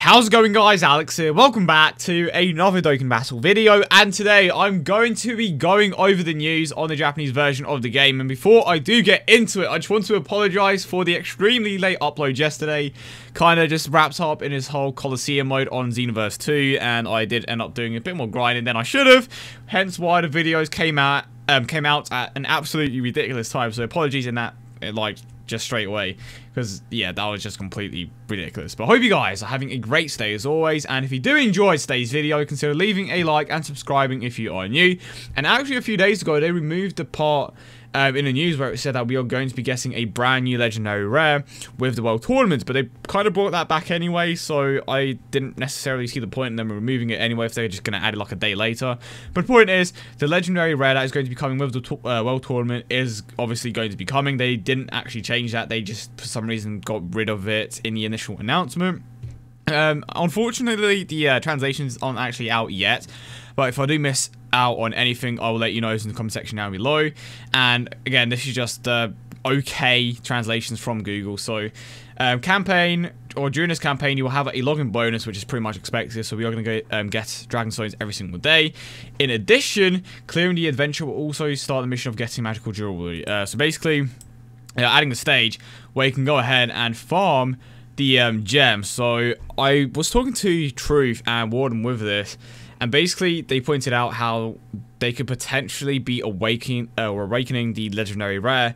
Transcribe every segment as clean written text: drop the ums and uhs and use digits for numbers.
How's it going, guys? Alex here. Welcome back to another Dokkan Battle video, and today I'm going to be going over the news on the Japanese version of the game. And before I do get into it, I just want to apologize for the extremely late upload yesterday. Kind of just wrapped up in his whole Colosseum mode on Xenoverse 2, and I did end up doing a bit more grinding than I should have, hence why the videos came out at an absolutely ridiculous time. So apologies in that, just straight away, because yeah, that was just completely ridiculous. But I hope you guys are having a great stay as always, and if you do enjoy today's video, consider leaving a like and subscribing if you are new. And actually a few days ago they removed the part in the news where it said that we are going to be getting a brand new legendary rare with the World Tournament, but they kind of brought that back anyway, so I didn't necessarily see the point in them removing it anyway if they're just going to add it like a day later. But the point is, the legendary rare that is going to be coming with the World Tournament is obviously going to be coming. They didn't actually change that, they just for some reason got rid of it in the initial announcement. Unfortunately, the translations aren't actually out yet, but if I do miss out on anything, I will let you know in the comment section down below. And again, this is just okay translations from Google. So campaign, or during this campaign, you will have a login bonus, which is pretty much expected. So we are going to get Dragon Stones every single day. In addition, clearing the adventure will also start the mission of getting magical jewelry. So basically, adding a stage where you can go ahead and farm the gems. So I was talking to Truth and Warden with this, and basically they pointed out how they could potentially be awakening the legendary rare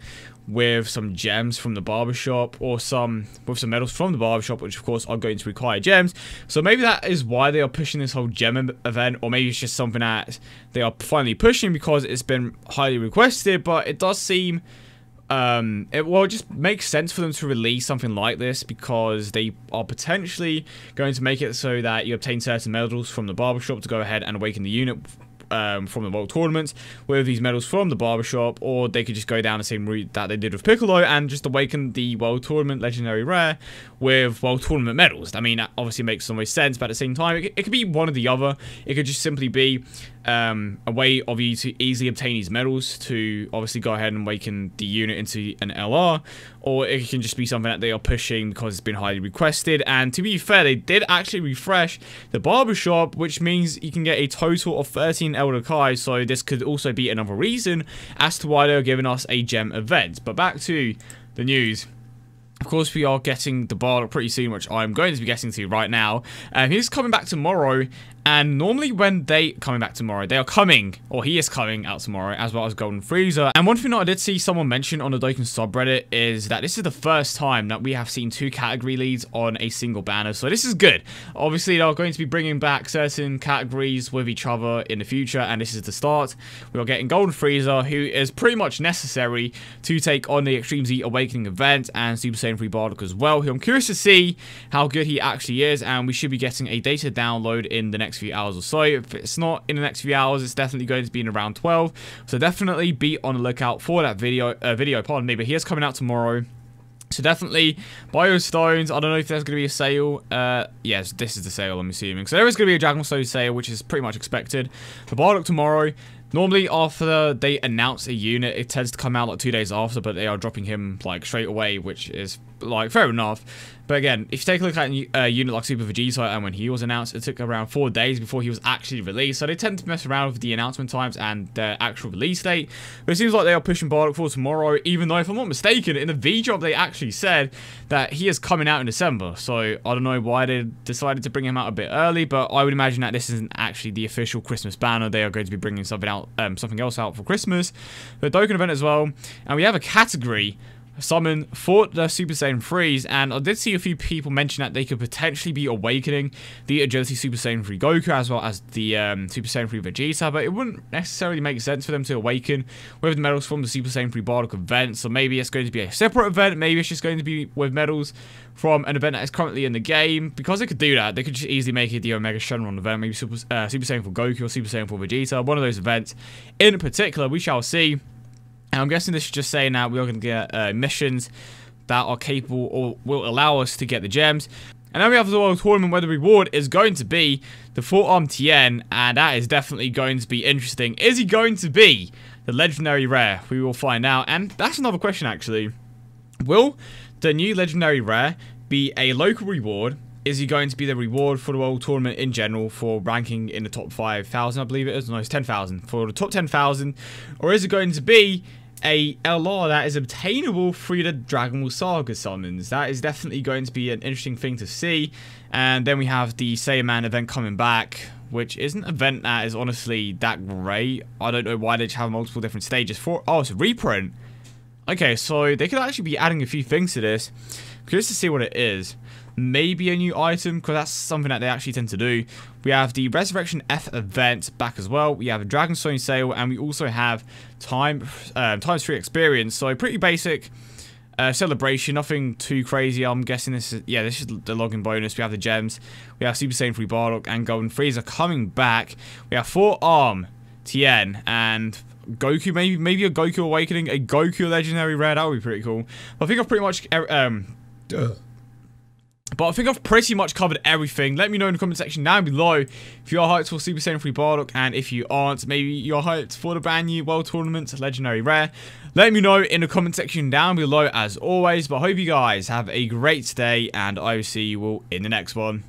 with some gems from the barbershop, or with some medals from the barbershop, which of course are going to require gems. So maybe that is why they are pushing this whole gem event, or maybe it's just something that they are finally pushing because it's been highly requested. But it does seem it just makes sense for them to release something like this, because they are potentially going to make it so that you obtain certain medals from the barbershop to go ahead and awaken the unit from the World Tournament with these medals from the barbershop, or they could just go down the same route that they did with Piccolo and just awaken the World Tournament legendary rare with World Tournament medals. I mean, that obviously makes some way sense, but at the same time, it could be one or the other. It could just simply be a way of you to easily obtain these medals to obviously go ahead and awaken the unit into an LR, or it can just be something that they are pushing because it's been highly requested. And to be fair, they did actually refresh the barbershop, which means you can get a total of 13 Elder Kai, so this could also be another reason as to why they're giving us a gem event. But back to the news. Of course, we are getting the Bardock pretty soon, which I'm going to be getting to right now. He's coming back tomorrow, and normally when they coming back tomorrow, they are coming, or he is coming out tomorrow, as well as Golden Freezer. And one thing that I did see someone mention on the Dokkan subreddit is that this is the first time that we have seen 2 category leads on a single banner, so this is good. Obviously, they are going to be bringing back certain categories with each other in the future, and this is the start. We are getting Golden Freezer, who is pretty much necessary to take on the Extreme Z Awakening event, and Super Saiyan 3 Bardock as well, who I'm curious to see how good he actually is, and we should be getting a data download in the next few hours or so. If it's not in the next few hours, it's definitely going to be in around 12, so definitely be on the lookout for that video, pardon me, but he is coming out tomorrow. So definitely buy your stones. I don't know if there's going to be a sale. Yes, this is the sale, I'm assuming. So there is going to be a Dragon Stone sale, which is pretty much expected. The Bardock tomorrow. Normally, after they announce a unit, it tends to come out like 2 days after, but they are dropping him like straight away, which is like fair enough. But again, if you take a look at a unit like Super Vegeta, and when he was announced, it took around 4 days before he was actually released. So they tend to mess around with the announcement times and the actual release date. But it seems like they are pushing Bardock for tomorrow, even though, if I'm not mistaken, in the V-Drop they actually said that he is coming out in December. So I don't know why they decided to bring him out a bit early, but I would imagine that this isn't actually the official Christmas banner. They are going to be bringing something else out for Christmas. The Dokkan event as well. And we have a category summon for the Super Saiyan 3s, and I did see a few people mention that they could potentially be awakening the Agility Super Saiyan 3 Goku as well as the Super Saiyan 3 Vegeta, but it wouldn't necessarily make sense for them to awaken with the medals from the Super Saiyan 3 Bardock event. So maybe it's going to be a separate event, maybe it's just going to be with medals from an event that is currently in the game. Because they could do that, they could just easily make it the Omega Shenron event, maybe Super Saiyan 4 Goku or Super Saiyan 4 Vegeta, one of those events in particular. We shall see. And I'm guessing this is just saying that we are going to get missions that are capable or will allow us to get the gems. And then we have the World Tournament, where the reward is going to be the 4-arm TIEN, and that is definitely going to be interesting. Is he going to be the legendary rare? We will find out. And that's another question, actually. Will the new legendary rare be a local reward Is he going to be the reward for the World Tournament in general for ranking in the top 5,000, I believe it is? No, it's 10,000. For the top 10,000. Or is it going to be a LR that is obtainable through the Dragon Ball Saga summons? That is definitely going to be an interesting thing to see. And then we have the Saiyaman event coming back, which is an event that is honestly that great. I don't know why they have multiple different stages for. Oh, it's a reprint. Okay, so they could actually be adding a few things to this. Curious to see what it is. Maybe a new item, because that's something that they actually tend to do. We have the Resurrection F event back as well. We have a Dragonstone sale, and we also have times 3 experience. So pretty basic celebration, nothing too crazy. I'm guessing this is, yeah, this is the login bonus. We have the gems. We have Super Saiyan 3 Bardock and Golden Frieza coming back. We have 4-arm TIEN and Goku, maybe a Goku Awakening, a Goku Legendary Rare. That would be pretty cool. But I think I've pretty much covered everything. Let me know in the comment section down below if you are hyped for Super Saiyan 3 Bardock, and if you aren't, maybe you're hyped for the brand new World Tournament Legendary Rare. Let me know in the comment section down below as always. But I hope you guys have a great day, and I will see you all in the next one.